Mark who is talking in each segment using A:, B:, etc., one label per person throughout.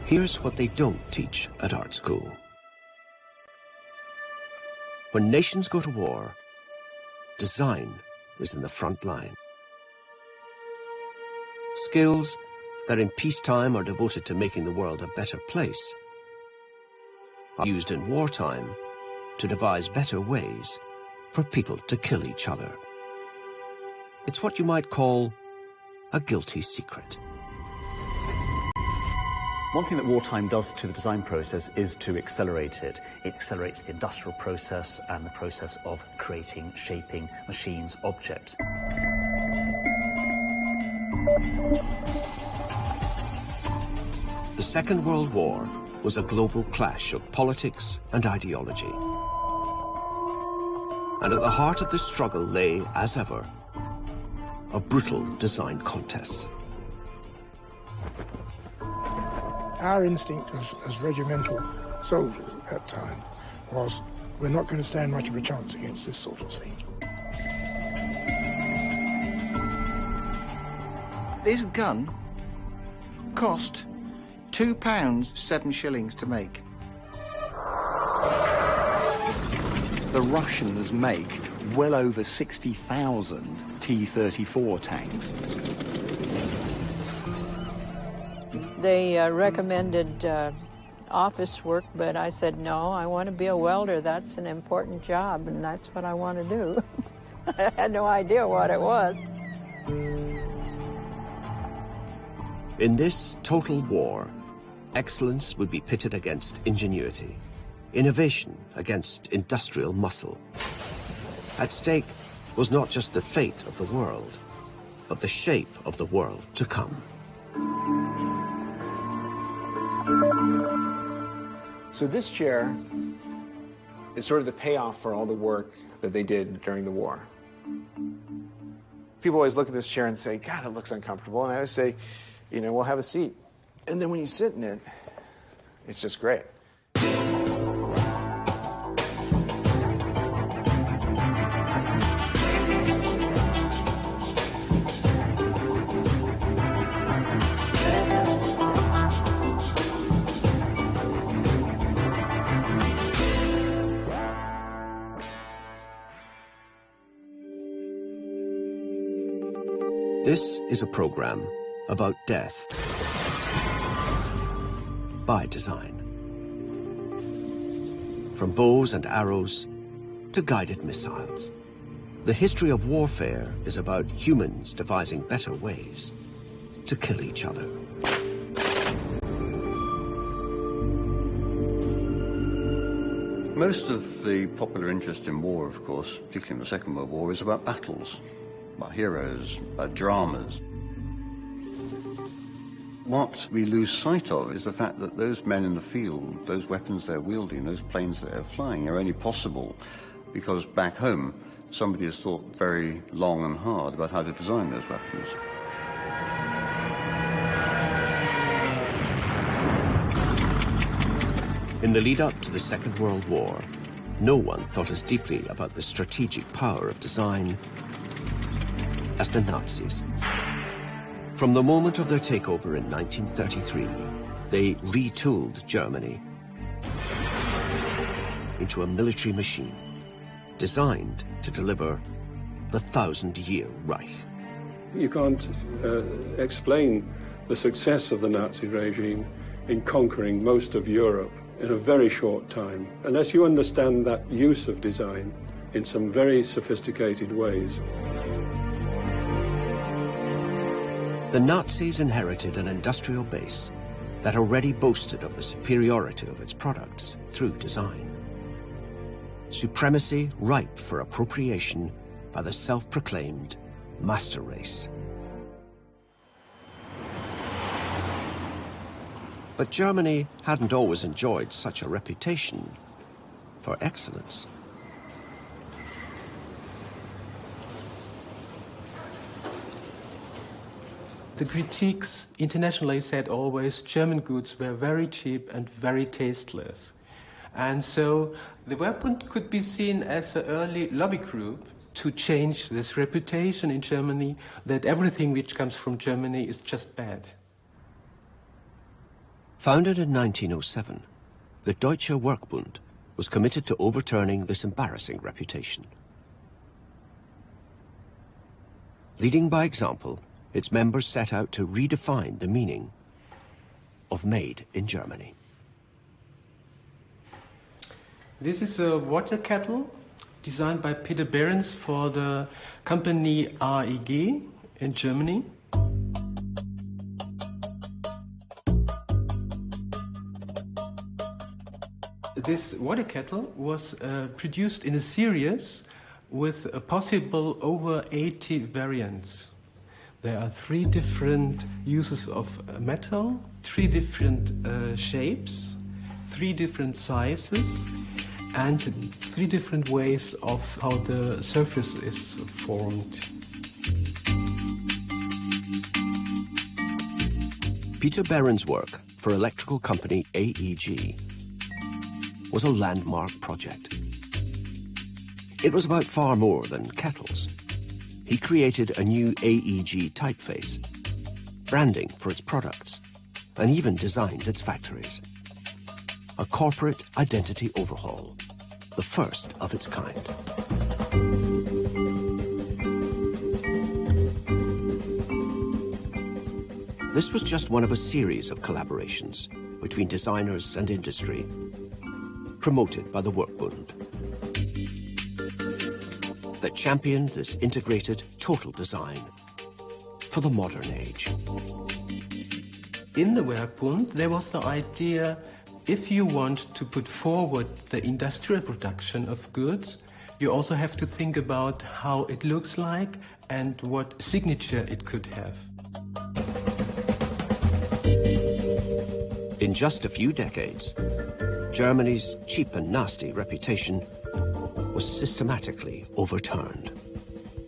A: Here's what they don't teach at art school. When nations go to war, design is in the front line. Skills that in peacetime are devoted to making the world a better place are used in wartime to devise better ways for people to kill each other. It's what you might call a guilty secret.
B: One thing that wartime does to the design process is to accelerate it. It accelerates the industrial process and the process of creating, shaping machines, objects.
A: The Second World War was a global clash of politics and ideology. And at the heart of this struggle lay, as ever, a brutal design contest.
C: Our instinct as regimental soldiers at that time was, we're not going to stand much of a chance against this sort of thing.
D: This gun cost £2 7 shillings to make.
B: The Russians make well over 60,000 T-34 tanks.
E: They recommended office work, but I said, no, I want to be a welder. That's an important job, and that's what I want to do. I had no idea what it was.
A: In this total war, excellence would be pitted against ingenuity, innovation against industrial muscle. At stake was not just the fate of the world, but the shape of the world to come.
F: So this chair is sort of the payoff for all the work that they did during the war. People always look at this chair and say, God, it looks uncomfortable. And I always say, you know, we'll have a seat. And then when you sit in it, it's just great.
A: This is a program about death by design. From bows and arrows to guided missiles, the history of warfare is about humans devising better ways to kill each other.
G: Most of the popular interest in war, of course, particularly in the Second World War, is about battles, about heroes, about dramas. What we lose sight of is the fact that those men in the field, those weapons they're wielding, those planes that they're flying, are only possible because back home somebody has thought very long and hard about how to design those weapons.
A: In the lead-up to the Second World War, no one thought as deeply about the strategic power of design as the Nazis. From the moment of their takeover in 1933, they retooled Germany into a military machine designed to deliver the 1,000-year Reich.
H: You can't explain the success of the Nazi regime in conquering most of Europe in a very short time, unless you understand that use of design in some very sophisticated ways.
A: The Nazis inherited an industrial base that already boasted of the superiority of its products through design. Supremacy ripe for appropriation by the self-proclaimed master race. But Germany hadn't always enjoyed such a reputation for excellence.
I: The critiques internationally said always German goods were very cheap and very tasteless. And so the Wehrpund could be seen as an early lobby group to change this reputation in Germany that everything which comes from Germany is just bad.
A: Founded in 1907, the Deutsche Werkbund was committed to overturning this embarrassing reputation. Leading by example, its members set out to redefine the meaning of made in Germany.
I: This is a water kettle designed by Peter Behrens for the company AEG in Germany. This water kettle was produced in a series with a possible over 80 variants. There are 3 different uses of metal, 3 different shapes, 3 different sizes, and 3 different ways of how the surface is formed.
A: Peter Behrens' work for electrical company AEG was a landmark project. It was about far more than kettles. He created a new AEG typeface, branding for its products, and even designed its factories. A corporate identity overhaul, the first of its kind. This was just one of a series of collaborations between designers and industry, promoted by the Werkbund, that championed this integrated total design for the modern age.
I: In the Werkbund, there was the idea, if you want to put forward the industrial production of goods, you also have to think about how it looks like and what signature it could have.
A: In just a few decades, Germany's cheap and nasty reputation was systematically overturned.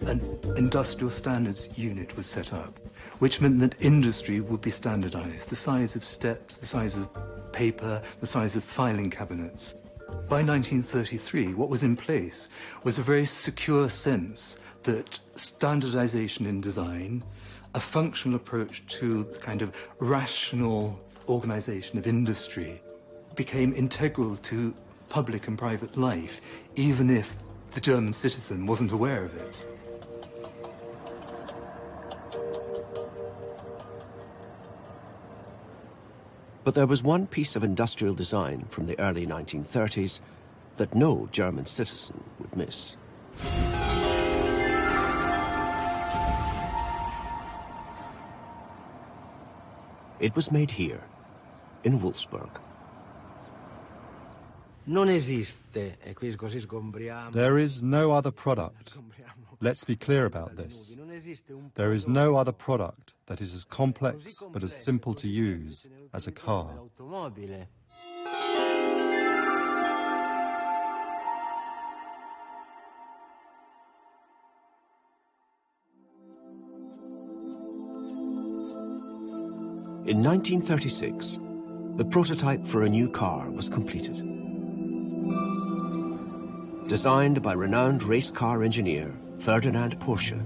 J: An industrial standards unit was set up, which meant that industry would be standardized, the size of steps, the size of paper, the size of filing cabinets. By 1933, what was in place was a very secure sense that standardization in design, a functional approach to the kind of rational organization of industry, became integral to public and private life, even if the German citizen wasn't aware of it.
A: But there was one piece of industrial design from the early 1930s that no German citizen would miss. It was made here, in Wolfsburg.
K: There is no other product. Let's be clear about this. There is no other product that is as complex but as simple to use as a car.
A: In 1936, the prototype for a new car was completed. Designed by renowned race car engineer Ferdinand Porsche,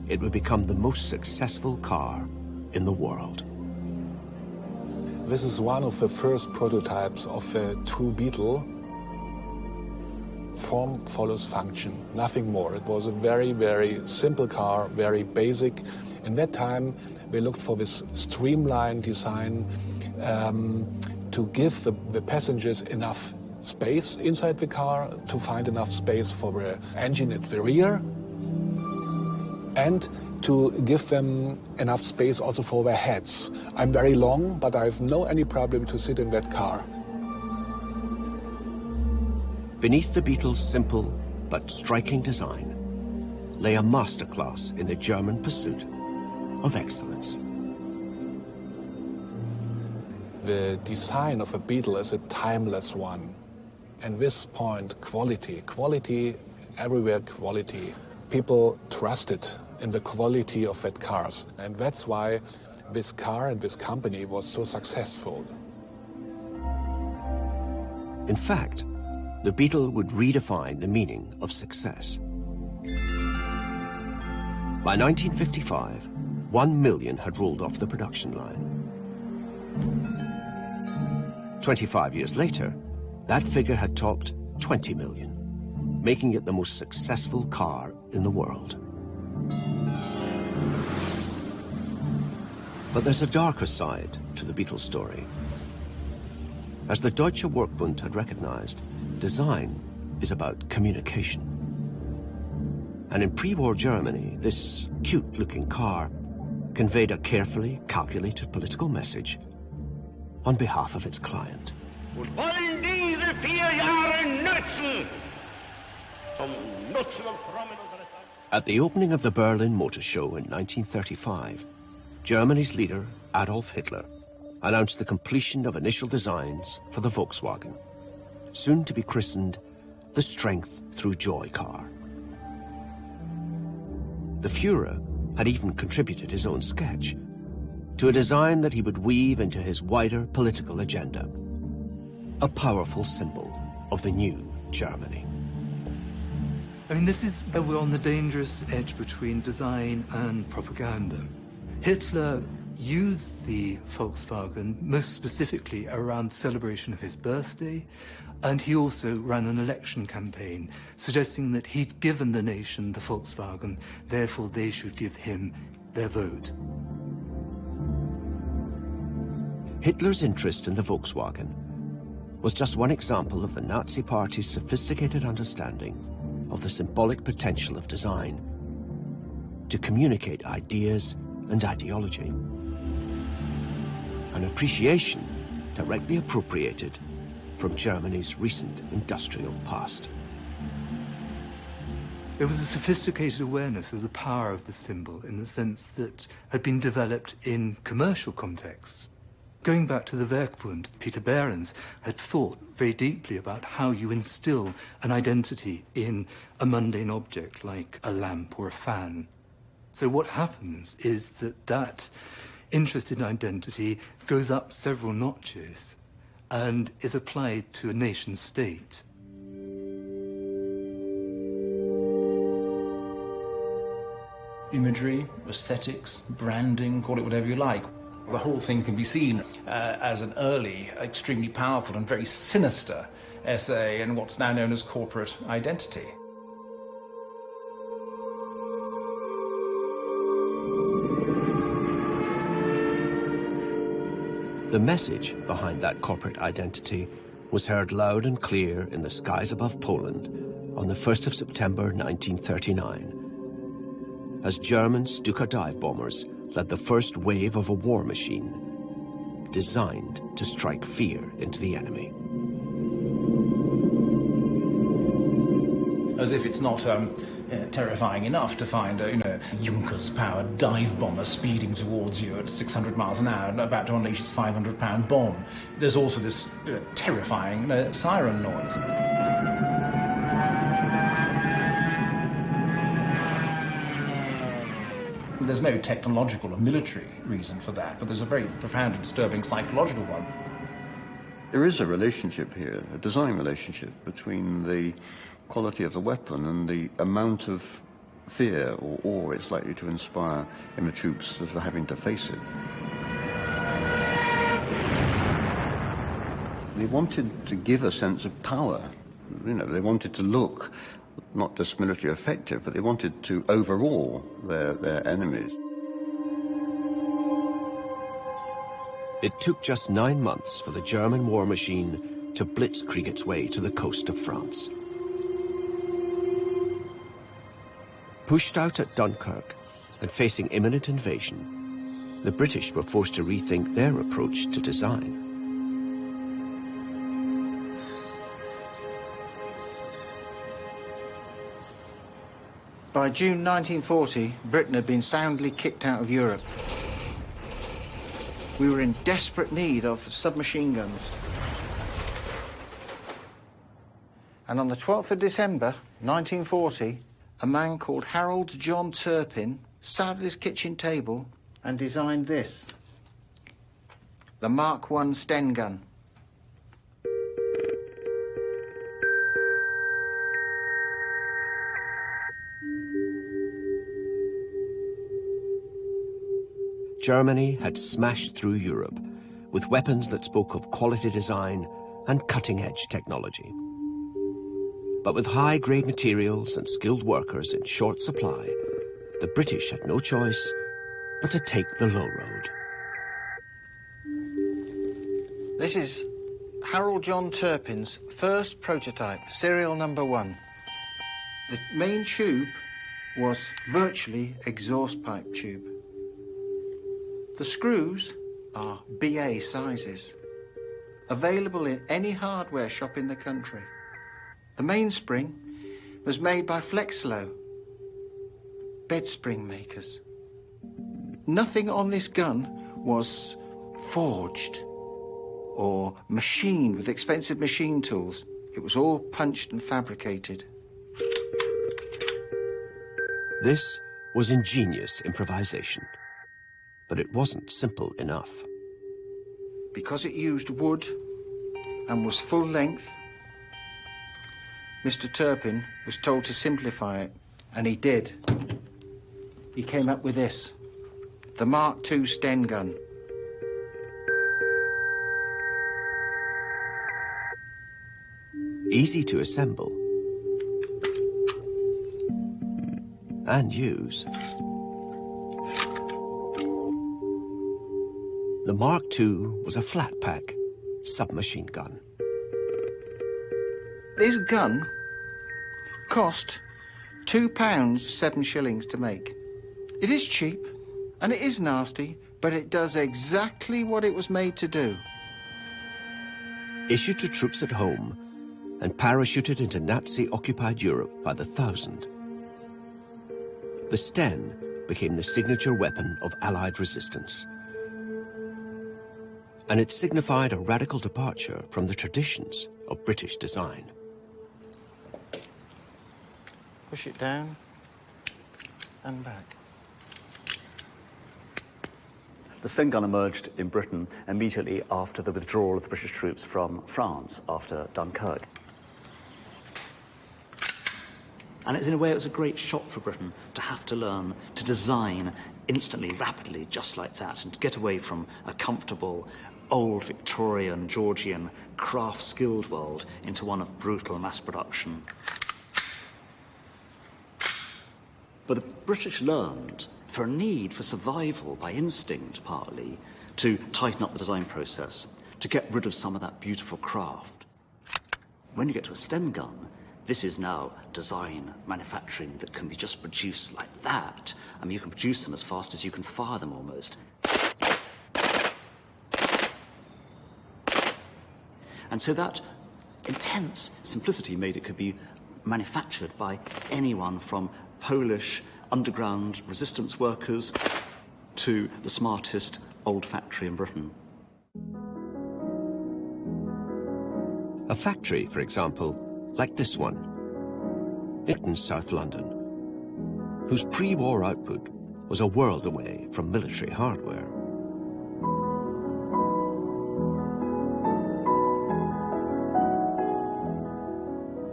A: it would become the most successful car in the world.
L: This is one of the first prototypes of a true Beetle. Form follows function, nothing more. It was a very, very simple car, very basic. In that time, we looked for this streamlined design to give the passengers enough space inside the car, to find enough space for the engine at the rear, and to give them enough space also for their heads. I'm very long, but I have any problem to sit in that car.
A: Beneath the Beetle's simple but striking design lay a masterclass in the German pursuit of excellence.
L: the design of a Beetle is a timeless one. And this point, quality, everywhere quality. People trusted in the quality of that cars. And that's why this car and this company was so successful.
A: In fact, the Beetle would redefine the meaning of success. By 1955, 1 million had rolled off the production line. 25 years later, that figure had topped 20 million, making it the most successful car in the world. But there's a darker side to the Beetle story. As the Deutsche Werkbund had recognized, design is about communication. And in pre-war Germany, this cute-looking car conveyed a carefully calculated political message on behalf of its client. At the opening of the Berlin Motor Show in 1935, Germany's leader, Adolf Hitler, announced the completion of initial designs for the Volkswagen, soon to be christened the Strength Through Joy car. The Führer had even contributed his own sketch to a design that he would weave into his wider political agenda, a powerful symbol of the new Germany.
J: I mean, this is where we're on the dangerous edge between design and propaganda. Hitler used the Volkswagen most specifically around the celebration of his birthday, and he also ran an election campaign suggesting that he'd given the nation the Volkswagen, therefore they should give him their vote.
A: Hitler's interest in the Volkswagen was just one example of the Nazi Party's sophisticated understanding of the symbolic potential of design to communicate ideas and ideology. An appreciation directly appropriated from Germany's recent industrial past.
J: There was a sophisticated awareness of the power of the symbol in the sense that had been developed in commercial contexts. Going back to the Werkbund, Peter Behrens had thought very deeply about how you instill an identity in a mundane object like a lamp or a fan. So what happens is that that interest in identity goes up several notches and is applied to a nation state.
M: Imagery, aesthetics, branding, call it whatever you like. The whole thing can be seen as an early, extremely powerful and very sinister essay in what's now known as corporate identity.
A: The message behind that corporate identity was heard loud and clear in the skies above Poland on the 1st of September 1939, as German Stuka dive bombers led the first wave of a war machine designed to strike fear into the enemy.
M: As if it's not terrifying enough to find a Junkers-powered dive bomber speeding towards you at 600 miles an hour and about to unleash its 500-pound bomb. There's also this terrifying siren noise. There's no technological or military reason for that, but there's a very profound and disturbing psychological one.
G: There is a relationship here, a design relationship, between the quality of the weapon and the amount of fear or awe it's likely to inspire in the troops that are having to face it. They wanted to give a sense of power. They wanted to look not just military effective, but they wanted to overawe their enemies.
A: It took just 9 months for the German war machine to blitzkrieg its way to the coast of France. Pushed out at Dunkirk and facing imminent invasion, the British were forced to rethink their approach to design.
D: By June 1940, Britain had been soundly kicked out of Europe. we were in desperate need of submachine guns. And on the 12th of December, 1940, a man called Harold John Turpin sat at his kitchen table and designed this, the Mark I Sten gun.
A: Germany had smashed through Europe with weapons that spoke of quality design and cutting-edge technology. But with high-grade materials and skilled workers in short supply, the British had no choice but to take the low road.
D: This is Harold John Turpin's first prototype, serial number 1. The main tube was virtually exhaust pipe tube. The screws are BA sizes, available in any hardware shop in the country. The mainspring was made by Flexlow, bed spring makers. Nothing on this gun was forged or machined with expensive machine tools. It was all punched and fabricated.
A: This was ingenious improvisation, but it wasn't simple enough.
D: Because it used wood and was full length, Mr. Turpin was told to simplify it, and he did. He came up with this, the Mark II Sten gun.
A: Easy to assemble and use. The Mark II was a flat-pack submachine gun.
D: This gun cost £2, 7 shillings to make. It is cheap, and it is nasty, but it does exactly what it was made to do.
A: Issued to troops at home and parachuted into Nazi-occupied Europe by the thousand, the Sten became the signature weapon of Allied resistance. And it signified a radical departure from the traditions of British design.
D: Push it down and back.
B: The Sten gun emerged in Britain immediately after the withdrawal of the British troops from France after Dunkirk. And in a way, it was a great shock for Britain to have to learn to design instantly, rapidly, just like that, and to get away from a comfortable, old Victorian, Georgian, craft-skilled world into one of brutal mass production. But the British learned, for a need for survival by instinct partly, to tighten up the design process, to get rid of some of that beautiful craft. When you get to a Sten gun, this is now design, manufacturing that can be just produced like that. I mean, you can produce them as fast as you can fire them almost. And so that intense simplicity made it could be manufactured by anyone from Polish underground resistance workers to the smartest old factory in Britain.
A: A factory, for example, like this one, in South London, whose pre-war output was a world away from military hardware.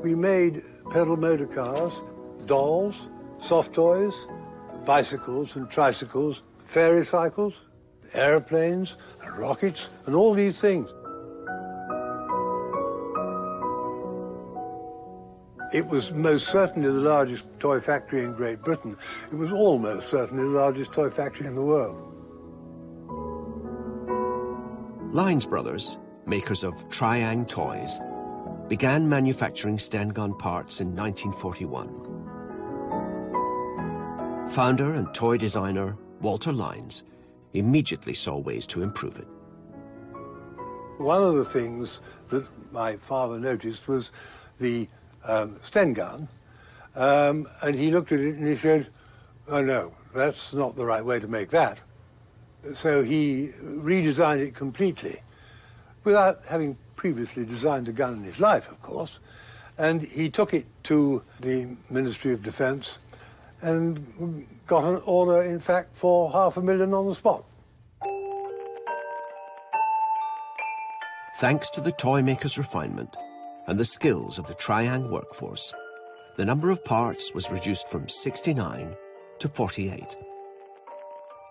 N: We made pedal motor cars, dolls, soft toys, bicycles and tricycles, fairy cycles, aeroplanes and rockets and all these things. It was most certainly the largest toy factory in Great Britain. It was almost certainly the largest toy factory in the world.
A: Lines Brothers, makers of Triang toys, began manufacturing Sten gun parts in 1941. Founder and toy designer Walter Lines immediately saw ways to improve it.
N: One of the things that my father noticed was the Sten gun, and he looked at it and he said, "Oh no, that's not the right way to make that. So he redesigned it completely, without having previously designed a gun in his life, of course. And he took it to the Ministry of Defence and got an order, in fact, for $500,000 on the spot.
A: Thanks to the toy maker's refinement and the skills of the Triang workforce, the number of parts was reduced from 69 to 48.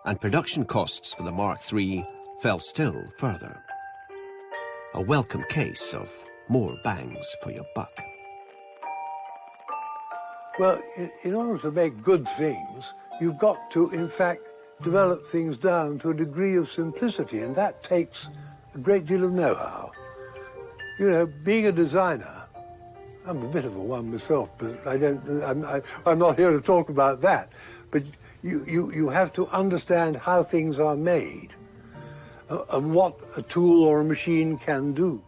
A: And production costs for the Mark III fell still further. A welcome case of more bangs for your buck.
N: Well, in order to make good things, you've got to, in fact, develop things down to a degree of simplicity, and that takes a great deal of know-how. You know, being a designer, I'm a bit of a one myself, but I'm not here to talk about that. But you have to understand how things are made and what a tool or a machine can do.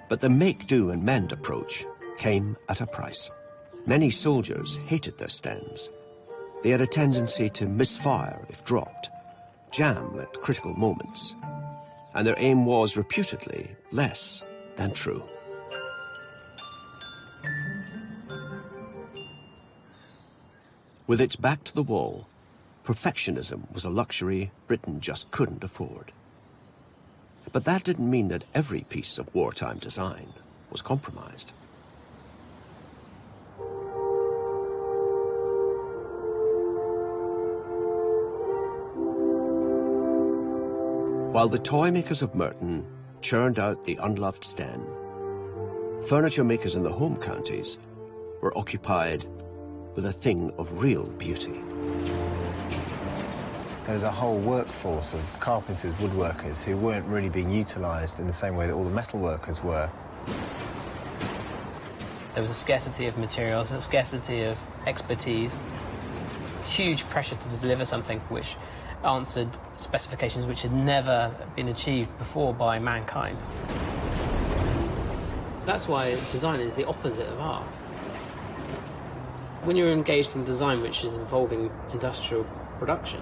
A: But the make, do and mend approach came at a price. Many soldiers hated their stems. They had a tendency to misfire if dropped, jam at critical moments, and their aim was reputedly less than true. With its back to the wall, perfectionism was a luxury Britain just couldn't afford. But that didn't mean that every piece of wartime design was compromised. While the toy makers of Merton churned out the unloved Sten, furniture makers in the home counties were occupied with a thing of real beauty.
O: There's a whole workforce of carpenters, woodworkers who weren't really being utilised in the same way that all the metal workers were.
P: There was a scarcity of materials, a scarcity of expertise, huge pressure to deliver something which answered specifications which had never been achieved before by mankind. That's why design is the opposite of art. When you're engaged in design which is involving industrial production,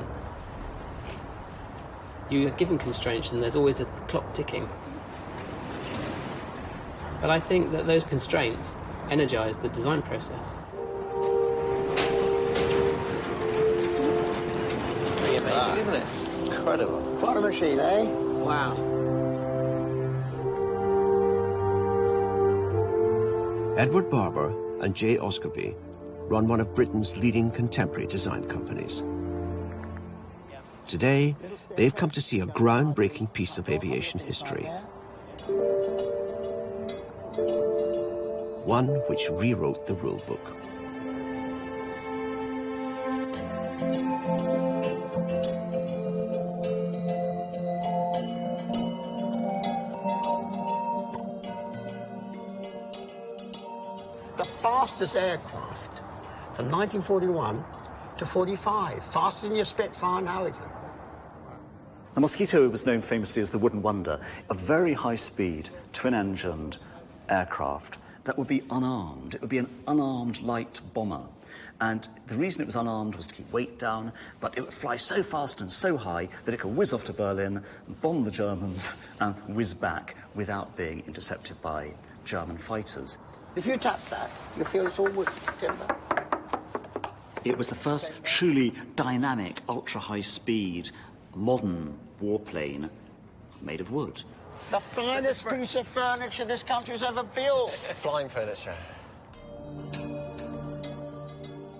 P: you are given constraints and there's always a clock ticking. But I think that those constraints energize the design process.
O: It's pretty amazing, isn't it? Incredible.
Q: What a machine, eh?
P: Wow.
A: Edward Barber and Jay Oscoby run one of Britain's leading contemporary design companies. Today, they've come to see a groundbreaking piece of aviation history. One which rewrote the rule book.
Q: The fastest aircraft from 1941 to 45, faster than your Spitfire now even.
B: The Mosquito was known famously as the Wooden Wonder, a very high-speed, twin-engined aircraft that would be unarmed. It would be an unarmed light bomber. And the reason it was unarmed was to keep weight down, but it would fly so fast and so high that it could whiz off to Berlin, bomb the Germans, and whiz back without being intercepted by German fighters.
Q: If you tap that, you feel it's all wood, timber.
B: It was the first truly dynamic, ultra-high-speed, modern warplane made of wood.
Q: The finest piece of furniture this country's ever built.
O: Flying furniture.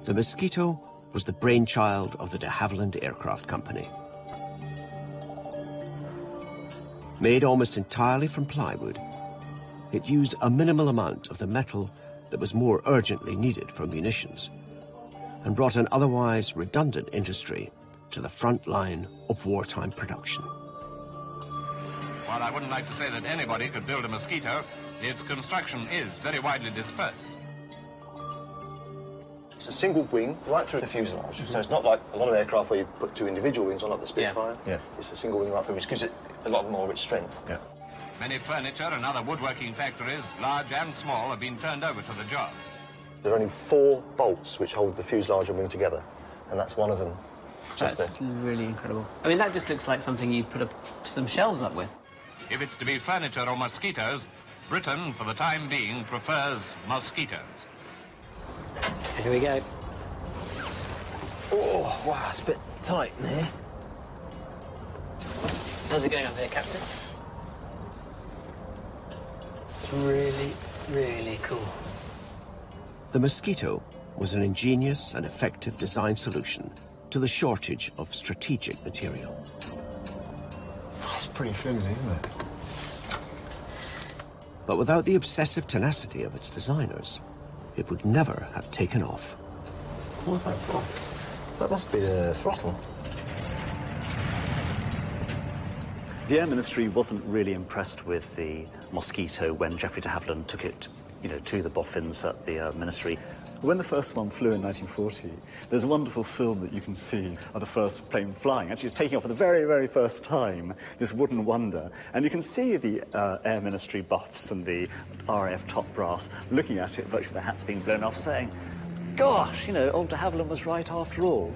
A: The Mosquito was the brainchild of the de Havilland Aircraft Company. Made almost entirely from plywood, it used a minimal amount of the metal that was more urgently needed for munitions, and brought an otherwise redundant industry to the front line of wartime production.
R: While I wouldn't like to say that anybody could build a Mosquito, its construction is very widely dispersed.
S: It's a single wing right through the fuselage, so it's not like a lot of aircraft where you put two individual wings on, like the Spitfire.
O: Yeah.
S: It's a single wing right through, which gives it a lot more of its strength.
O: Yeah.
R: Many furniture and other woodworking factories, large and small, have been turned over to the job.
S: There are only 4 bolts which hold the fuselage and wing together, and that's one of them.
P: That's really incredible. I mean, that just looks like something you'd put some shelves up with.
R: If it's to be furniture or mosquitoes, Britain, for the time being, prefers mosquitoes.
P: Here we go.
O: Oh, wow, it's a bit tight in here.
P: How's it going up there, Captain? It's really, really cool.
A: The Mosquito was an ingenious and effective design solution to the shortage of strategic material.
O: It's pretty flimsy, isn't it?
A: But without the obsessive tenacity of its designers, it would never have taken off.
O: What was that for? That must be the throttle.
B: The Air Ministry wasn't really impressed with the Mosquito when Geoffrey de Havilland took it, to the boffins at the Ministry. When the first one flew in 1940, there's a wonderful film that you can see of the first plane flying. Actually, it's taking off for the very, very first time, this wooden wonder. And you can see the Air Ministry buffs and the RAF top brass looking at it, virtually with their hats being blown off, saying, gosh, old de Havilland was right after all.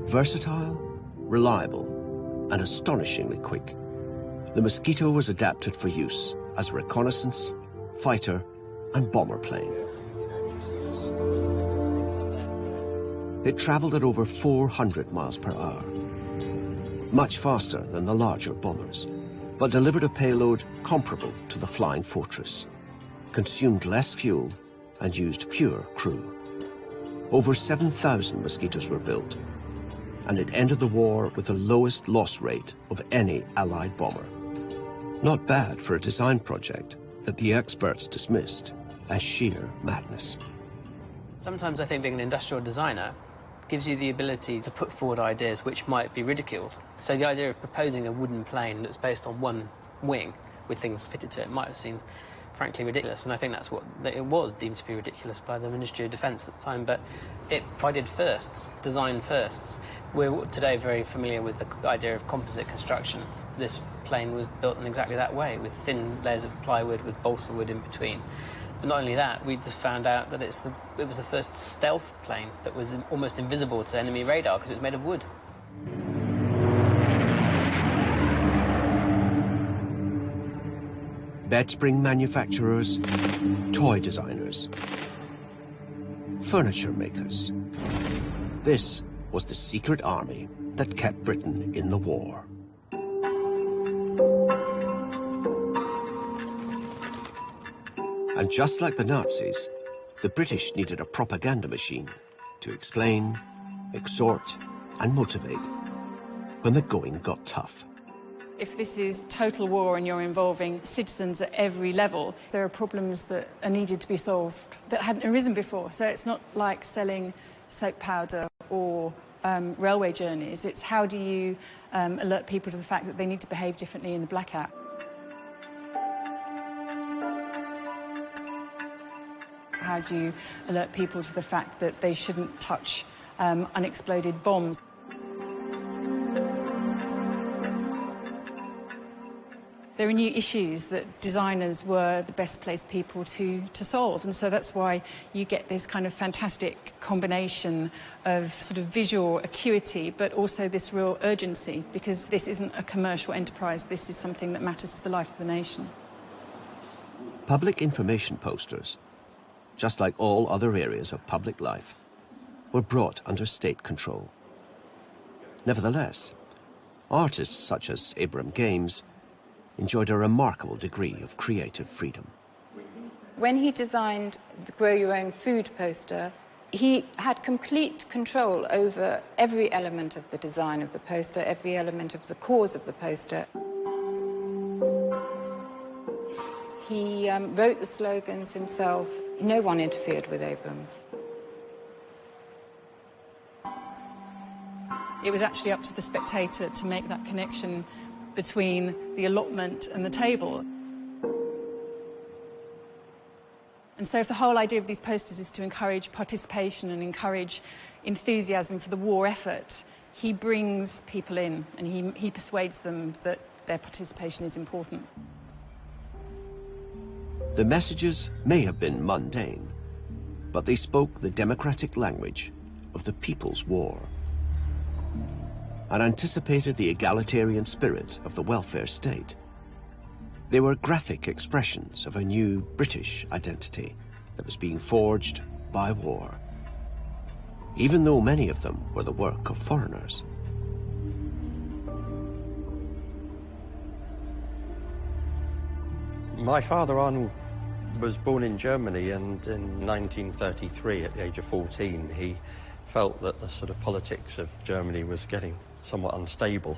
A: Versatile, reliable, and astonishingly quick, the Mosquito was adapted for use as a reconnaissance, fighter, and bomber plane. It traveled at over 400 miles per hour, much faster than the larger bombers, but delivered a payload comparable to the Flying Fortress, consumed less fuel, and used fewer crew. Over 7,000 Mosquitoes were built, and it ended the war with the lowest loss rate of any Allied bomber. Not bad for a design project that the experts dismissed as sheer madness.
P: Sometimes I think being an industrial designer gives you the ability to put forward ideas which might be ridiculed. So the idea of proposing a wooden plane that's based on one wing with things fitted to it might have seemed frankly ridiculous, and I think that's what it was deemed to be ridiculous by the Ministry of Defence at the time, but it prided firsts, design firsts. We're today very familiar with the idea of composite construction. This plane was built in exactly that way, with thin layers of plywood with balsa wood in between. But not only that, we just found out that it was the first stealth plane that was almost invisible to enemy radar because it was made of wood.
A: Bedspring manufacturers, toy designers, furniture makers. This was the secret army that kept Britain in the war. And just like the Nazis, the British needed a propaganda machine to explain, exhort, and motivate when the going got tough.
T: If this is total war and you're involving citizens at every level, there are problems that are needed to be solved that hadn't arisen before. So it's not like selling soap powder or railway journeys. It's how do you alert people to the fact that they need to behave differently in the blackout. How do you alert people to the fact that they shouldn't touch unexploded bombs? There are new issues that designers were the best placed people to solve, and so that's why you get this kind of fantastic combination of sort of visual acuity, but also this real urgency, because this isn't a commercial enterprise, this is something that matters to the life of the nation.
A: Public information posters, just like all other areas of public life, were brought under state control. Nevertheless, artists such as Abraham Games enjoyed a remarkable degree of creative freedom.
U: When he designed the Grow Your Own Food poster, he had complete control over every element of the design of the poster, every element of the cause of the poster. He wrote the slogans himself. No one interfered with Abraham.
T: It was actually up to the spectator to make that connection between the allotment and the table. And so if the whole idea of these posters is to encourage participation and encourage enthusiasm for the war effort, he brings people in and he persuades them that their participation is important.
A: The messages may have been mundane, but they spoke the democratic language of the People's War and anticipated the egalitarian spirit of the welfare state. They were graphic expressions of a new British identity that was being forged by war, even though many of them were the work of foreigners.
C: My father, Arnold, was born in Germany, and in 1933, at the age of 14, he felt that the sort of politics of Germany was getting somewhat unstable,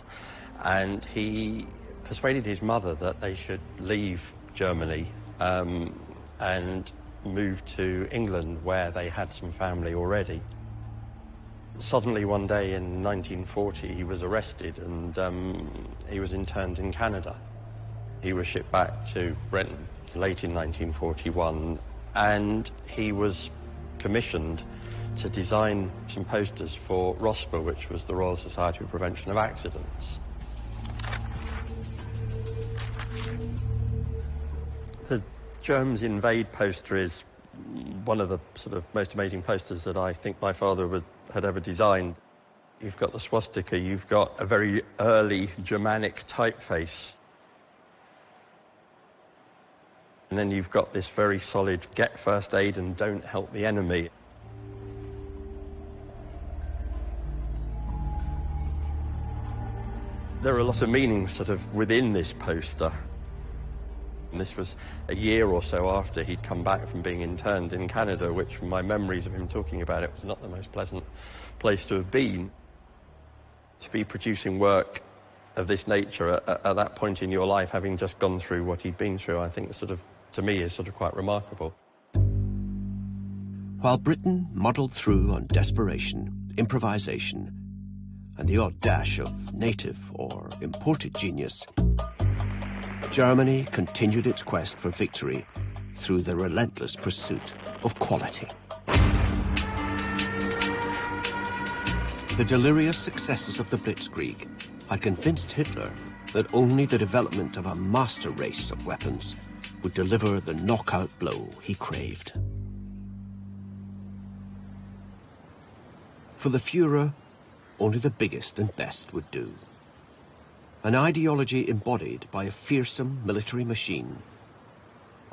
C: and he persuaded his mother that they should leave Germany and move to England, where they had some family already. Suddenly, one day in 1940, he was arrested and he was interned in Canada. He was shipped back to Britain late in 1941, and he was commissioned to design some posters for ROSPA, which was the Royal Society for Prevention of Accidents. The Germs Invade poster is one of the sort of most amazing posters that I think my father had ever designed. You've got the swastika, you've got a very early Germanic typeface. And then you've got this very solid, get first aid and don't help the enemy. There are a lot of meanings sort of within this poster. And this was a year or so after he'd come back from being interned in Canada, which from my memories of him talking about it was not the most pleasant place to have been. To be producing work of this nature at that point in your life, having just gone through what he'd been through, I think sort of, to me, is sort of quite remarkable.
A: While Britain muddled through on desperation, improvisation, and the odd dash of native or imported genius, Germany continued its quest for victory through the relentless pursuit of quality. The delirious successes of the Blitzkrieg had convinced Hitler that only the development of a master race of weapons would deliver the knockout blow he craved. For the Führer, only the biggest and best would do. An ideology embodied by a fearsome military machine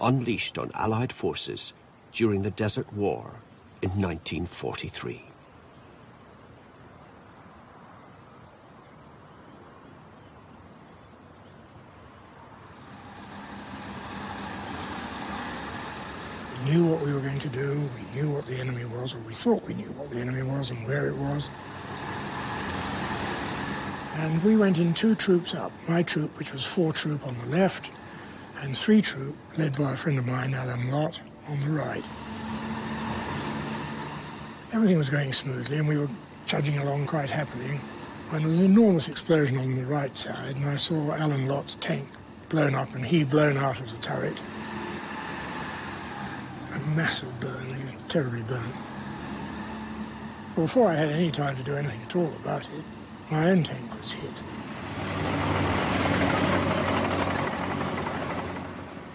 A: unleashed on Allied forces during the Desert War in 1943.
V: We knew what we were going to do, we knew what the enemy was, or we thought we knew what the enemy was and where it was. And we went in 2 troops up. My troop, which was 4 troop on the left, and 3 troop, led by a friend of mine, Alan Lott, on the right. Everything was going smoothly, and we were trudging along quite happily, when there was an enormous explosion on the right side, and I saw Alan Lott's tank blown up, and he blown out of the turret. A massive burn, he was terribly burnt. Well, before I had any time to do anything at all about it, my own tank was hit.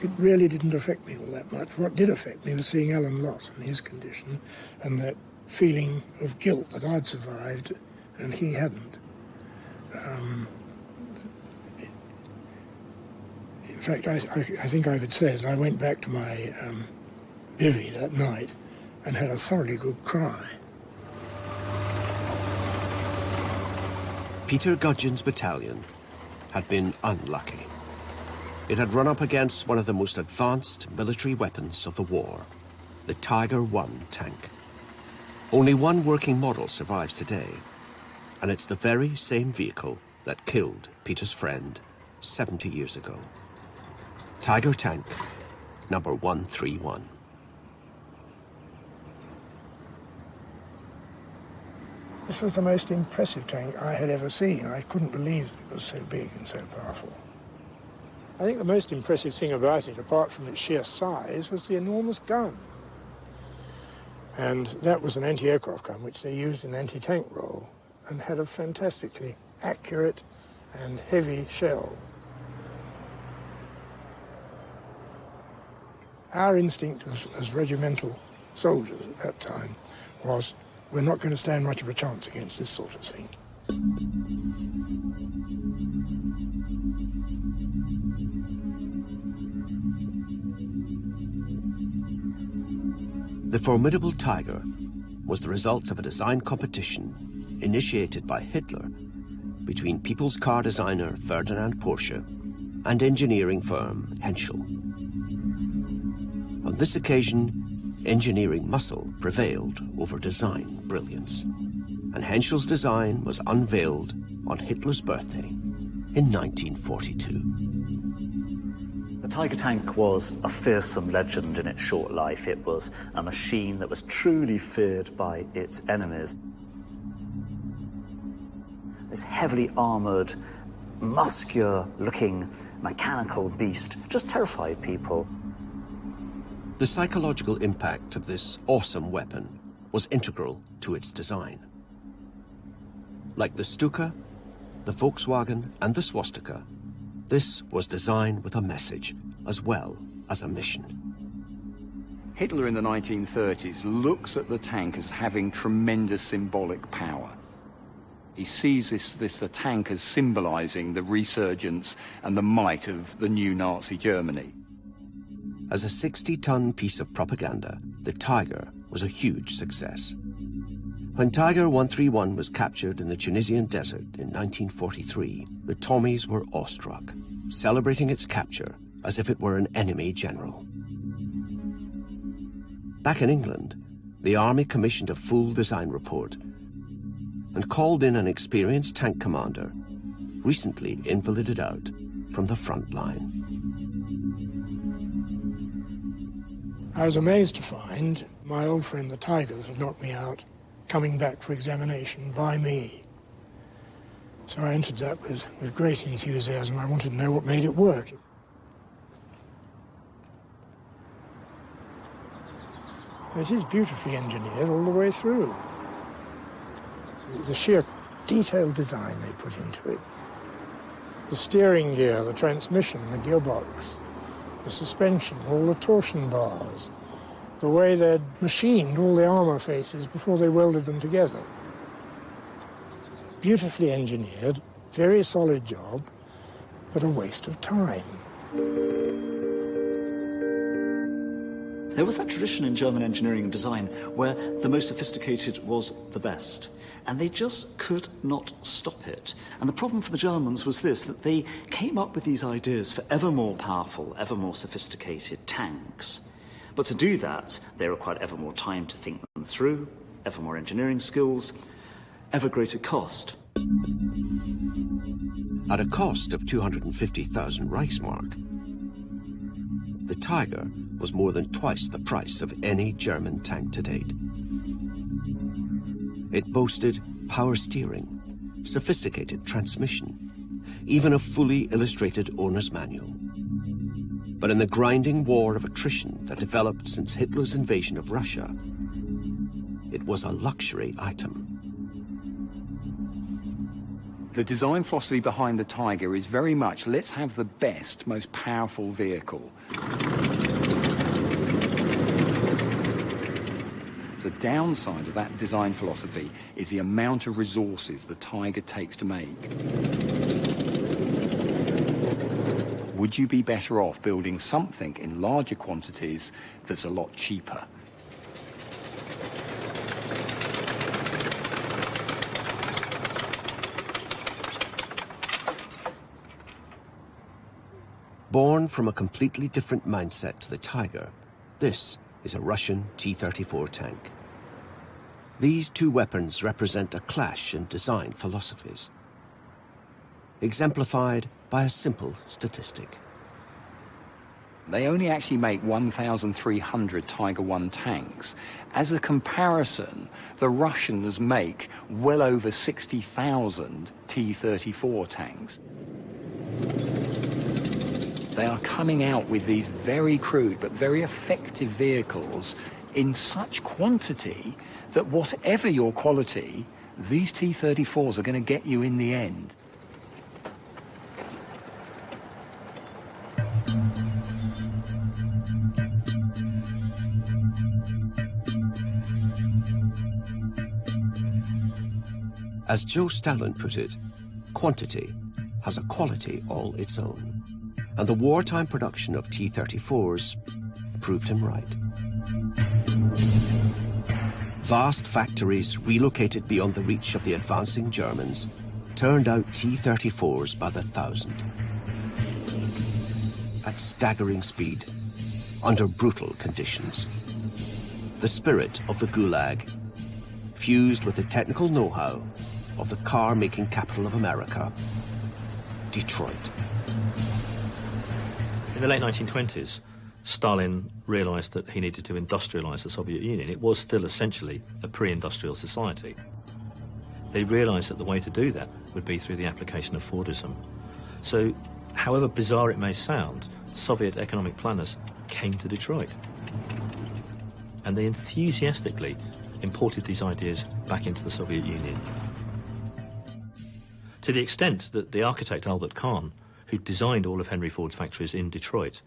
V: It really didn't affect me all that much. What did affect me was seeing Alan Lott and his condition, and that feeling of guilt that I'd survived and he hadn't. In fact, I think I could say that I went back to my bivvy that night and had a thoroughly good cry.
A: Peter Gudgeon's battalion had been unlucky. It had run up against one of the most advanced military weapons of the war, the Tiger I tank. Only one working model survives today, and it's the very same vehicle that killed Peter's friend 70 years ago. Tiger tank number 131.
V: This was the most impressive tank I had ever seen. I couldn't believe it was so big and so powerful. I think the most impressive thing about it, apart from its sheer size, was the enormous gun. And that was an anti-aircraft gun, which they used in anti-tank role, and had a fantastically accurate and heavy shell. Our instinct as regimental soldiers at that time was, we're not going to stand much of a chance against this sort of thing.
A: The formidable Tiger was the result of a design competition initiated by Hitler between people's car designer Ferdinand Porsche and engineering firm Henschel. On this occasion, engineering muscle prevailed over design brilliance, and Henschel's design was unveiled on Hitler's birthday in 1942.
B: The Tiger tank was a fearsome legend in its short life. It was a machine that was truly feared by its enemies. This heavily armoured, muscular-looking, mechanical beast just terrified people.
A: The psychological impact of this awesome weapon was integral to its design. Like the Stuka, the Volkswagen, and the Swastika, this was designed with a message as well as a mission.
E: Hitler in the 1930s looks at the tank as having tremendous symbolic power. He sees this tank as symbolizing the resurgence and the might of the new Nazi Germany.
A: As a 60-ton piece of propaganda, the Tiger was a huge success. When Tiger 131 was captured in the Tunisian desert in 1943, the Tommies were awestruck, celebrating its capture as if it were an enemy general. Back in England, the Army commissioned a full design report and called in an experienced tank commander, recently invalided out from the front line.
V: I was amazed to find my old friend the Tigers had knocked me out, coming back for examination by me. So I entered that with great enthusiasm. I wanted to know what made it work. It is beautifully engineered all the way through. The sheer detailed design they put into it. The steering gear, the transmission, the gearbox, the suspension, all the torsion bars, the way they'd machined all the armour faces before they welded them together. Beautifully engineered, very solid job, but a waste of time.
B: There was that tradition in German engineering and design where the most sophisticated was the best, and they just could not stop it. And the problem for the Germans was this, that they came up with these ideas for ever more powerful, ever more sophisticated tanks. But to do that, they required ever more time to think them through, ever more engineering skills, ever greater cost.
A: At a cost of 250,000 Reichsmark, the Tiger was more than twice the price of any German tank to date. It boasted power steering, sophisticated transmission, even a fully illustrated owner's manual. But in the grinding war of attrition that developed since Hitler's invasion of Russia, it was a luxury item.
E: The design philosophy behind the Tiger is very much, let's have the best, most powerful vehicle. The downside of that design philosophy is the amount of resources the Tiger takes to make. Would you be better off building something in larger quantities that's a lot cheaper?
A: Born from a completely different mindset to the Tiger, this is a Russian T-34 tank. These two weapons represent a clash in design philosophies, exemplified by a simple statistic.
E: They only actually make 1,300 Tiger I tanks. As a comparison, the Russians make well over 60,000 T-34 tanks. They are coming out with these very crude but very effective vehicles in such quantity that whatever your quality, these T-34s are going to get you in the end.
A: As Joe Stalin put it, quantity has a quality all its own. And the wartime production of T-34s proved him right. Vast factories relocated beyond the reach of the advancing Germans turned out T-34s by the thousand. At staggering speed, under brutal conditions. The spirit of the Gulag, fused with the technical know-how of the car-making capital of America, Detroit.
F: In the late 1920s, Stalin realized that he needed to industrialize the Soviet Union. It was still essentially a pre-industrial society. They realized that the way to do that would be through the application of Fordism. So, however bizarre it may sound, Soviet economic planners came to Detroit. And they enthusiastically imported these ideas back into the Soviet Union. To the extent that the architect Albert Kahn, who designed all of Henry Ford's factories in Detroit,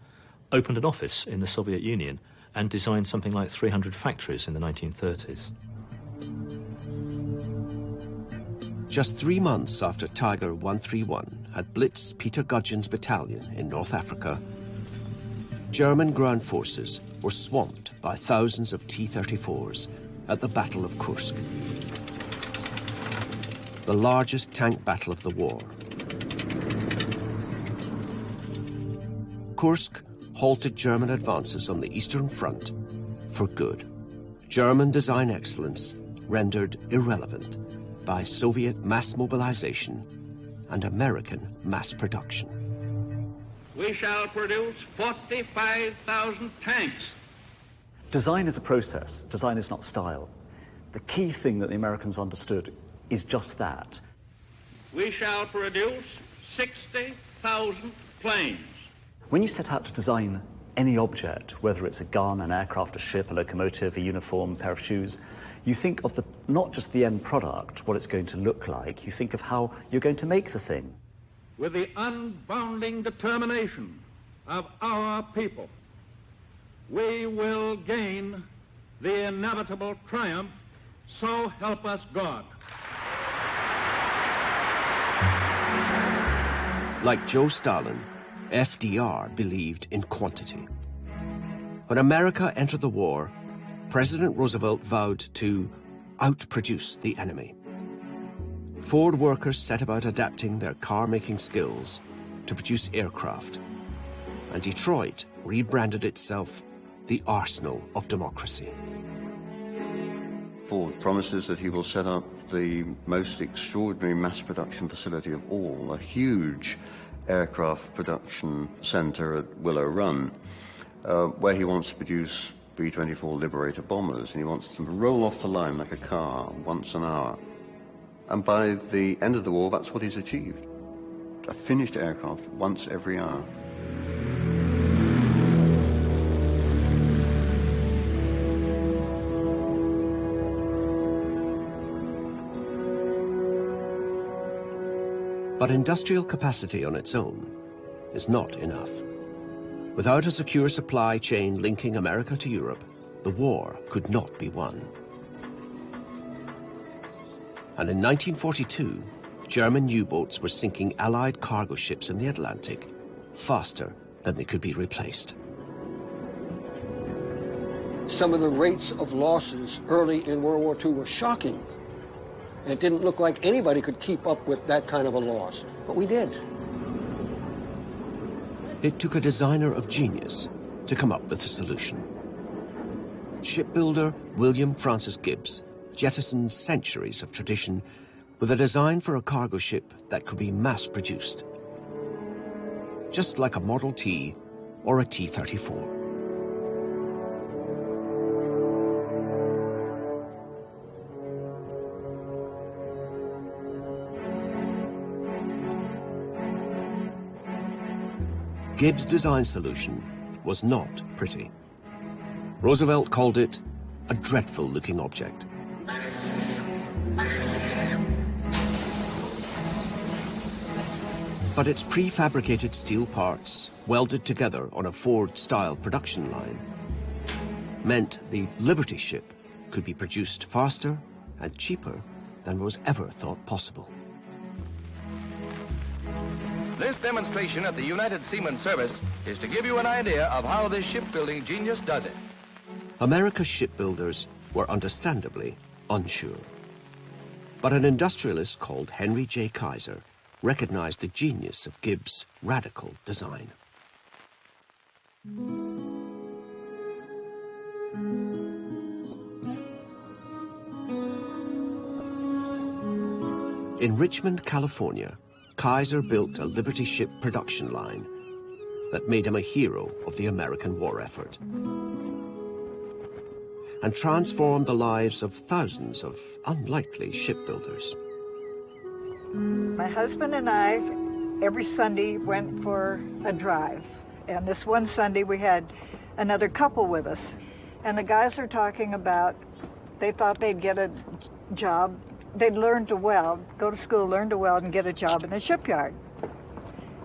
F: opened an office in the Soviet Union and designed something like 300 factories in the 1930s.
A: Just 3 months after Tiger 131 had blitzed Peter Gudgeon's battalion in North Africa, German ground forces were swamped by thousands of T-34s at the Battle of Kursk, the largest tank battle of the war. Kursk halted German advances on the Eastern Front for good. German design excellence rendered irrelevant by Soviet mass mobilization and American mass production.
H: We shall produce 45,000 tanks.
B: Design is a process. Design is not style. The key thing that the Americans understood is just that.
H: We shall produce 60,000 planes.
B: When you set out to design any object, whether it's a gun, an aircraft, a ship, a locomotive, a uniform, a pair of shoes, you think of not just the end product, what it's going to look like, you think of how you're going to make the thing.
H: With the unbounding determination of our people, we will gain the inevitable triumph, so help us God.
A: Like Joe Stalin, FDR believed in quantity. When America entered the war, President Roosevelt vowed to outproduce the enemy. Ford workers set about adapting their car-making skills to produce aircraft, and Detroit rebranded itself the arsenal of democracy.
G: Ford promises that he will set up the most extraordinary mass production facility of all, a huge aircraft production center at Willow Run, where he wants to produce B-24 Liberator bombers, and he wants them to roll off the line like a car once an hour. And by the end of the war, that's what he's achieved. A finished aircraft once every hour.
A: But industrial capacity on its own is not enough. Without a secure supply chain linking America to Europe, the war could not be won. And in 1942, German U-boats were sinking Allied cargo ships in the Atlantic faster than they could be replaced.
W: Some of the rates of losses early in World War II were shocking. It didn't look like anybody could keep up with that kind of a loss, but we did.
A: It took a designer of genius to come up with a solution. Shipbuilder William Francis Gibbs jettisoned centuries of tradition with a design for a cargo ship that could be mass-produced, just like a Model T or a T-34. Gibbs' design solution was not pretty. Roosevelt called it a dreadful-looking object. But its prefabricated steel parts, welded together on a Ford-style production line, meant the Liberty ship could be produced faster and cheaper than was ever thought possible.
I: This demonstration at the United Seaman Service is to give you an idea of how this shipbuilding genius does it.
A: America's shipbuilders were understandably unsure. But an industrialist called Henry J. Kaiser recognized the genius of Gibbs' radical design. In Richmond, California, Kaiser built a Liberty ship production line that made him a hero of the American war effort and transformed the lives of thousands of unlikely shipbuilders.
K: My husband and I, every Sunday, went for a drive. And this one Sunday, we had another couple with us. And the guys are talking about, they thought they'd get a job. They'd learn to weld, go to school, learn to weld, and get a job in a shipyard.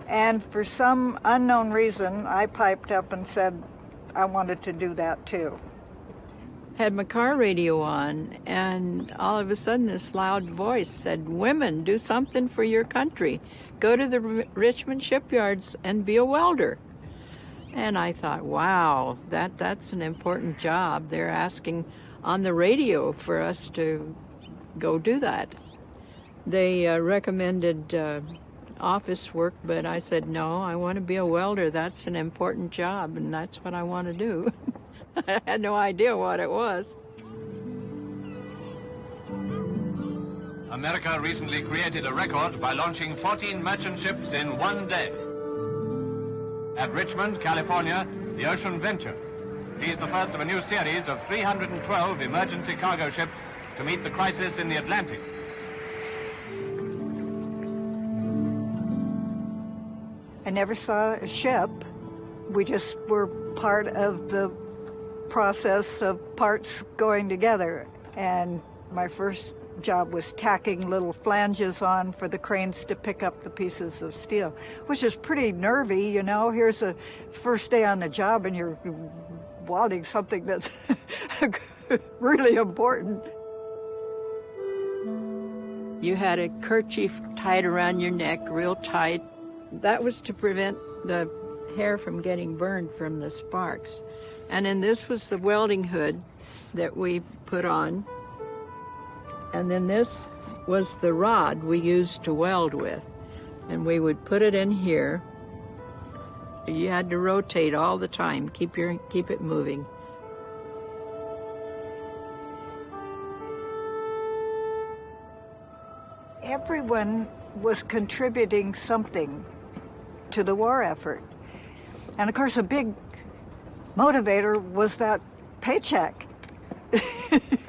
K: And for some unknown reason, I piped up and said I wanted to do that too.
L: Had my car radio on, and all of a sudden this loud voice said, "Women, do something for your country. Go to the Richmond shipyards and be a welder." And I thought, wow, that's an important job. They're asking on the radio for us to go do that. They recommended office work, but I said, no, I want to be a welder. That's an important job, and that's what I want to do. I had no idea what it was.
R: America recently created a record by launching 14 merchant ships in one day. At Richmond, California, the Ocean Venture. She's the first of a new series of 312 emergency cargo ships to meet the crisis in the Atlantic.
K: I never saw a ship. We just were part of the process of parts going together. And my first job was tacking little flanges on for the cranes to pick up the pieces of steel, which is pretty nervy, you know. Here's a first day on the job and you're welding something that's really important.
L: You had a kerchief tied around your neck real tight. That was to prevent the hair from getting burned from the sparks. And then this was the welding hood that we put on. And then this was the rod we used to weld with. And we would put it in here. You had to rotate all the time, keep it moving.
K: Everyone was contributing something to the war effort. And of course, a big motivator was that paycheck.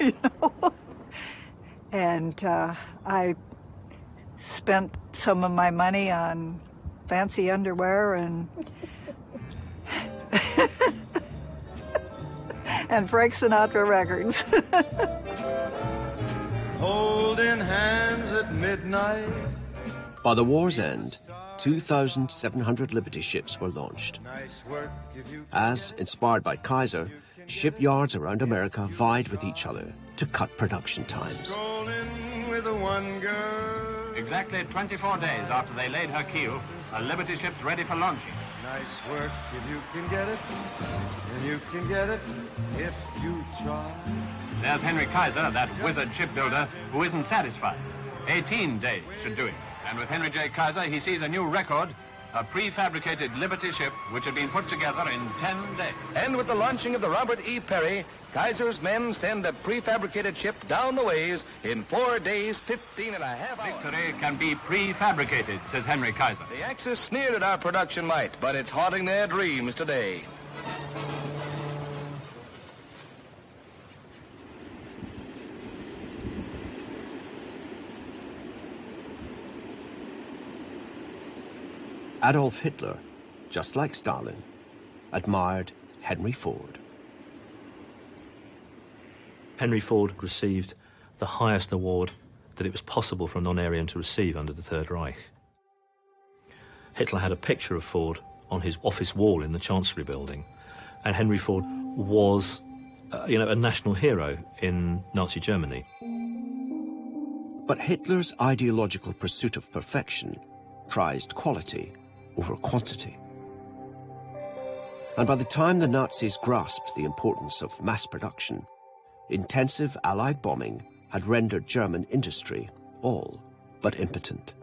K: You know? And I spent some of my money on fancy underwear and and Frank Sinatra records.
X: Holding hands at midnight.
A: By the war's end, 2,700 Liberty ships were launched. As, inspired by Kaiser, shipyards around America vied with each other to cut production times.
R: Exactly 24 days after they laid her keel, a Liberty ship's ready for launching.
X: Nice work if you can get it, and you can get it if you try.
R: There's Henry Kaiser, that withered shipbuilder, who isn't satisfied. 18 days should do it. And with Henry J. Kaiser, he sees a new record, a prefabricated Liberty ship which had been put together in 10 days.
I: And with the launching of the Robert E. Perry, Kaiser's men send a prefabricated ship down the ways in 4 days, 15 and a half hours.
R: Victory can be prefabricated, says Henry Kaiser.
I: The Axis sneered at our production might, but it's haunting their dreams today.
A: Adolf Hitler, just like Stalin, admired Henry Ford.
F: Henry Ford received the highest award that it was possible for a non-Aryan to receive under the Third Reich. Hitler had a picture of Ford on his office wall in the Chancellery building, and Henry Ford was, a national hero in Nazi Germany.
A: But Hitler's ideological pursuit of perfection prized quality over quantity. And by the time the Nazis grasped the importance of mass production, intensive Allied bombing had rendered German industry all but impotent.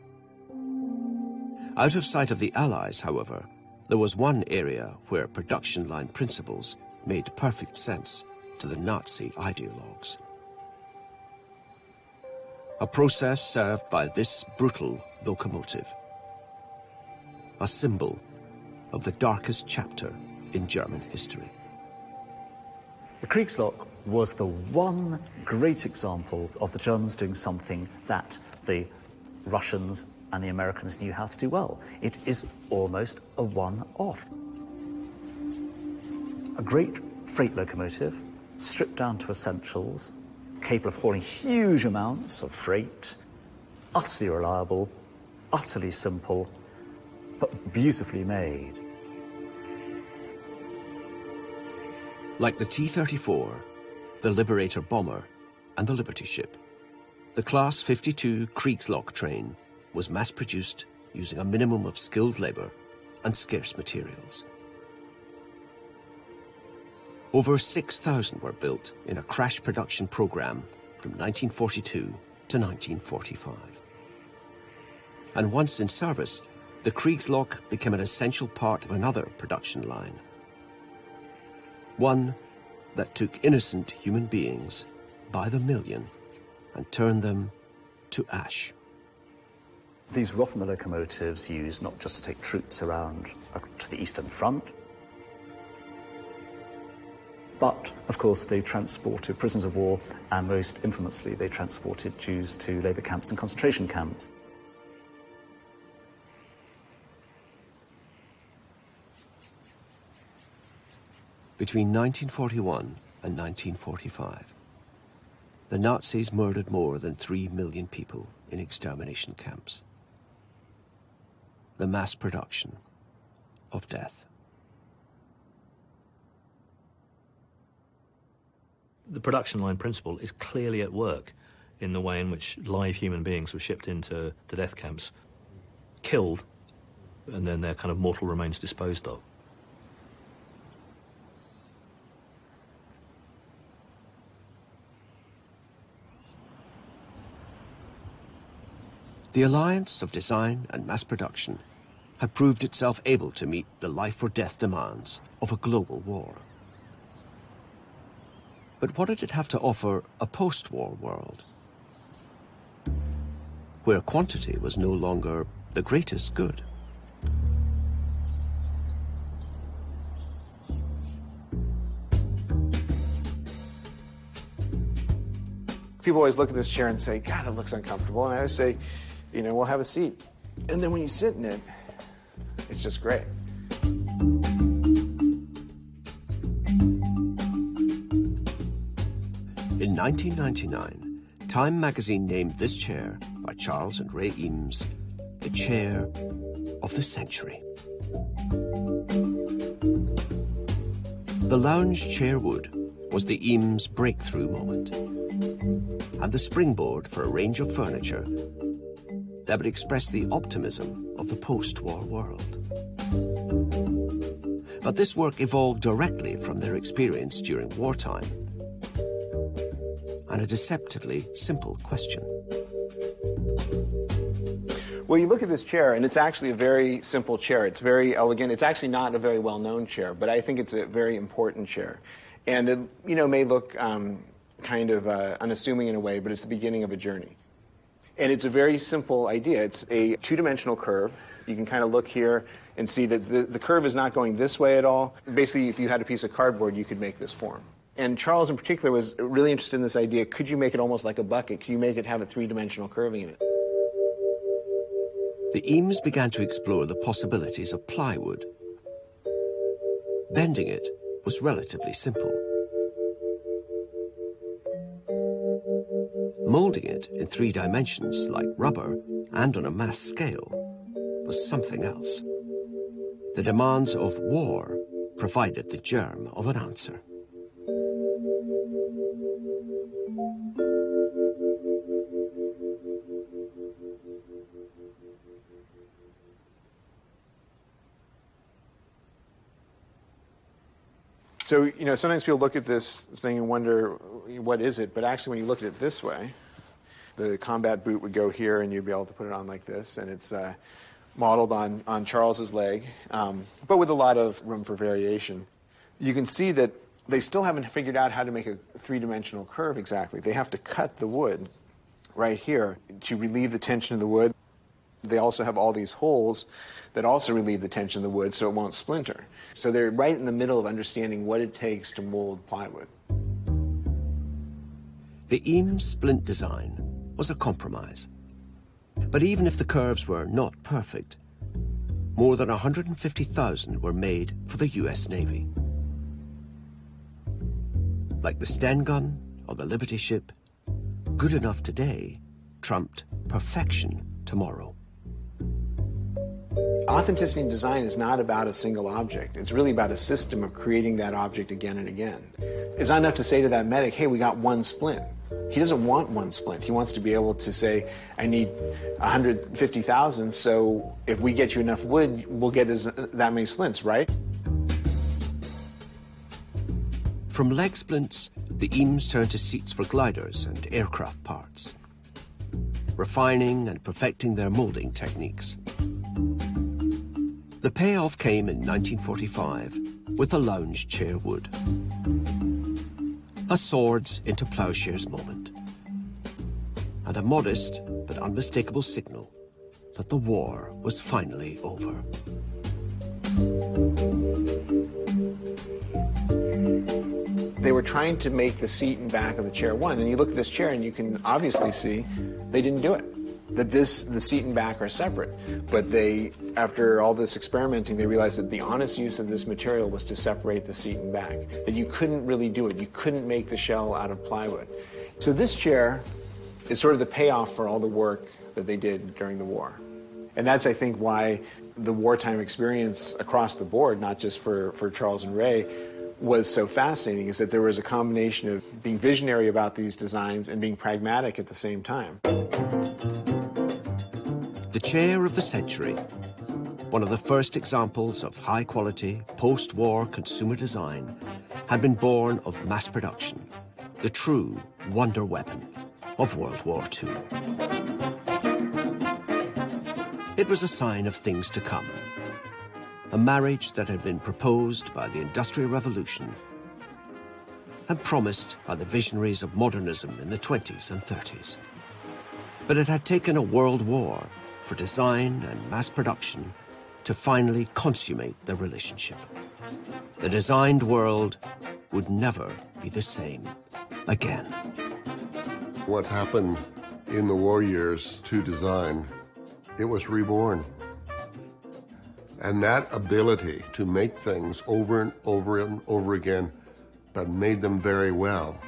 A: Out of sight of the Allies, however, there was one area where production line principles made perfect sense to the Nazi ideologues. A process served by this brutal locomotive, a symbol of the darkest chapter in German history.
B: The Kriegslok was the one great example of the Germans doing something that the Russians and the Americans knew how to do well. It is almost a one-off. A great freight locomotive, stripped down to essentials, capable of hauling huge amounts of freight, utterly reliable, utterly simple, but beautifully made.
A: Like the T-34, the Liberator bomber, and the Liberty ship, the Class 52 Kriegslok train was mass-produced using a minimum of skilled labor and scarce materials. Over 6,000 were built in a crash production program from 1942 to 1945. And once in service, the Kriegslok became an essential part of another production line. One that took innocent human beings by the million and turned them to ash.
B: These were often the locomotives used not just to take troops around to the Eastern Front, but, of course, they transported prisoners of war, and most infamously, they transported Jews to labor camps and concentration camps.
A: Between 1941 and 1945, the Nazis murdered more than 3 million people in extermination camps. The mass production of death.
F: The production line principle is clearly at work in the way in which live human beings were shipped into the death camps, killed, and then their kind of mortal remains disposed of.
A: The alliance of design and mass production had proved itself able to meet the life-or-death demands of a global war. But what did it have to offer a post-war world, where quantity was no longer the greatest good?
D: People always look at this chair and say, God, that looks uncomfortable. And I always say, you know, we'll have a seat. And then when you sit in it, it's just great.
A: In 1999, Time magazine named this chair, by Charles and Ray Eames, the chair of the century. The lounge chair wood was the Eames breakthrough moment, and the springboard for a range of furniture that would express the optimism of the post-war world. But this work evolved directly from their experience during wartime, and a deceptively simple question.
D: Well, you look at this chair, and it's actually a very simple chair. It's very elegant. It's actually not a very well-known chair, but I think it's a very important chair. And it, you know, may look kind of unassuming in a way, but it's the beginning of a journey. And it's a very simple idea. It's a two-dimensional curve. You can kind of look here and see that the curve is not going this way at all. Basically, if you had a piece of cardboard, you could make this form. And Charles, in particular, was really interested in this idea. Could you make it almost like a bucket? Could you make it have a three-dimensional curving in it?
A: The Eames began to explore the possibilities of plywood. Bending it was relatively simple. Molding it in 3 dimensions, like rubber, and on a mass scale, was something else. The demands of war provided the germ of an answer.
D: So, you know, sometimes people look at this thing and wonder, what is it? But actually, when you look at it this way, the combat boot would go here, and you'd be able to put it on like this, and it's modeled on Charles's leg, but with a lot of room for variation. You can see that they still haven't figured out how to make a three-dimensional curve exactly. They have to cut the wood right here to relieve the tension of the wood. They also have all these holes that also relieve the tension of the wood so it won't splinter. So they're right in the middle of understanding what it takes to mold plywood.
A: The Eames splint design was a compromise. But even if the curves were not perfect, more than 150,000 were made for the US Navy. Like the Sten gun or the Liberty ship, good enough today trumped perfection tomorrow.
D: Authenticity in design is not about a single object. It's really about a system of creating that object again and again. It's not enough to say to that medic, hey, we got one splint. He doesn't want one splint. He wants to be able to say, I need 150,000, so if we get you enough wood, we'll get that many splints, right?
A: From leg splints, the Eames turned to seats for gliders and aircraft parts, refining and perfecting their molding techniques. The payoff came in 1945 with the lounge chair wood. A swords into plowshares moment, and a modest but unmistakable signal that the war was finally over.
D: They were trying to make the seat and back of the chair one, and you look at this chair and you can obviously see they didn't do it. That the seat and back are separate. But they, after all this experimenting, they realized that the honest use of this material was to separate the seat and back. That you couldn't really do it. You couldn't make the shell out of plywood. So this chair is sort of the payoff for all the work that they did during the war. And that's, I think, why the wartime experience across the board, not just for Charles and Ray, was so fascinating, is that there was a combination of being visionary about these designs and being pragmatic at the same time.
A: The chair of the century, one of the first examples of high-quality, post-war consumer design, had been born of mass production, the true wonder weapon of World War II. It was a sign of things to come, a marriage that had been proposed by the Industrial Revolution and promised by the visionaries of modernism in the 20s and 30s. But it had taken a world war for design and mass production to finally consummate the relationship. The designed world would never be the same again.
J: What happened in the war years to design, it was reborn. And that ability to make things over and over and over again, but made them very well,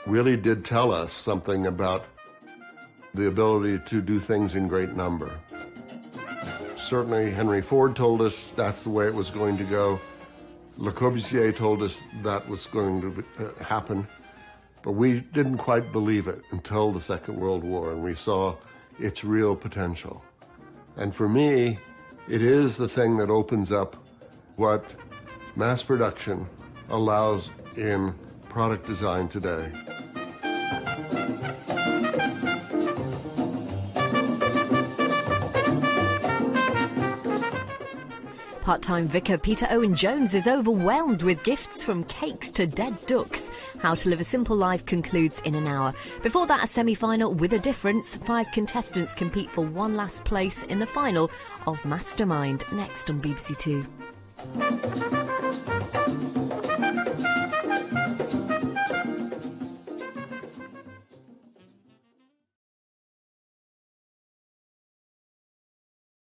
J: really did tell us something about the ability to do things in great number. Certainly Henry Ford told us that's the way it was going to go. Le Corbusier told us that was going to happen. But we didn't quite believe it until the Second World War, and we saw its real potential. And for me, it is the thing that opens up what mass production allows in product design today.
M: Part-time vicar Peter Owen Jones is overwhelmed with gifts from cakes to dead ducks. How to Live a Simple Life concludes in an hour. Before that, a semi-final with a difference. 5 contestants compete for one last place in the final of Mastermind, next on BBC Two.